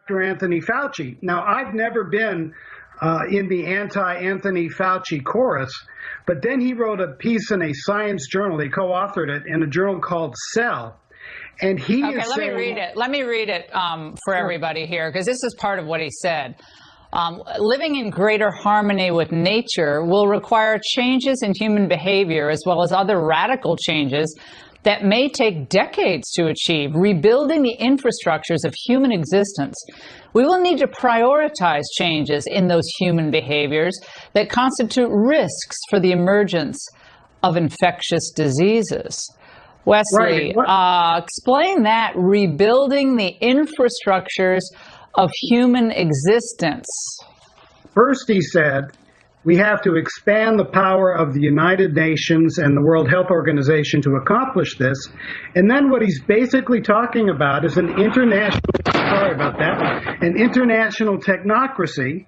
Dr. Anthony Fauci. Now, I've never been in the anti-Anthony Fauci chorus, but then he wrote a piece in a science journal. He co-authored it in a journal called Cell. And he is let saying, me read it. Let me read it for everybody here, because this is part of what he said. Living in greater harmony with nature will require changes in human behavior as well as other radical changes that may take decades to achieve. Rebuilding the infrastructures of human existence, we will need to prioritize changes in those human behaviors that constitute risks for the emergence of infectious diseases. Wesley, explain that, rebuilding the infrastructures of human existence. First, he said, we have to expand the power of the United Nations and the World Health Organization to accomplish this. And then what he's basically talking about is an international technocracy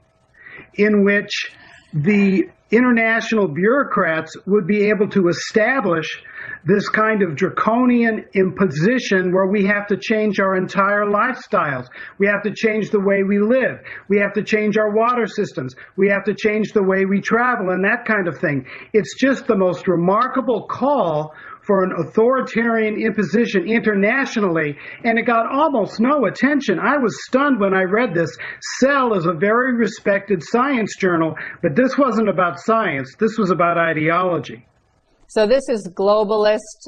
in which the international bureaucrats would be able to establish this kind of draconian imposition where we have to change our entire lifestyles. We have to change the way we live. We have to change our water systems. We have to change the way we travel and that kind of thing. It's just the most remarkable call for an authoritarian imposition internationally, and it got almost no attention. I was stunned when I read this. Cell is a very respected science journal, but this wasn't about science. This was about ideology. So this is globalist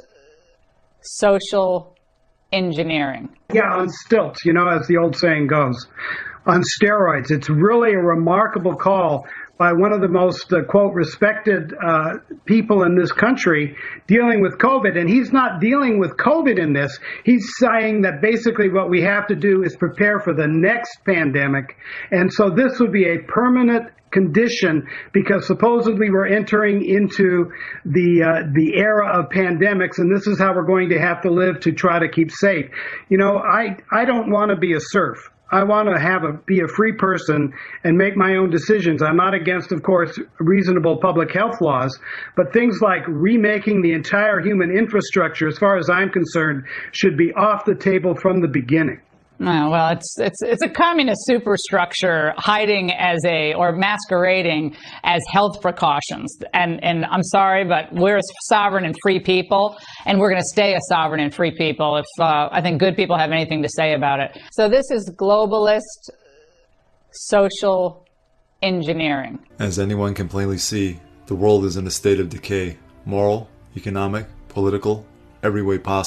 social engineering. Yeah, on stilts, as the old saying goes. On steroids. It's really a remarkable call by one of the most, quote, respected people in this country dealing with COVID. And he's not dealing with COVID in this. He's saying that basically what we have to do is prepare for the next pandemic. And so this would be a permanent condition because supposedly we're entering into the era of pandemics, and this is how we're going to have to live to try to keep safe. I don't want to be a serf. I want to be a free person and make my own decisions. I'm not against, of course, reasonable public health laws, but things like remaking the entire human infrastructure, as far as I'm concerned, should be off the table from the beginning. Oh, well, it's a communist superstructure hiding or masquerading as health precautions. And I'm sorry, but we're a sovereign and free people, and we're going to stay a sovereign and free people if I think good people have anything to say about it. So this is globalist social engineering. As anyone can plainly see, the world is in a state of decay. Moral, economic, political, every way possible.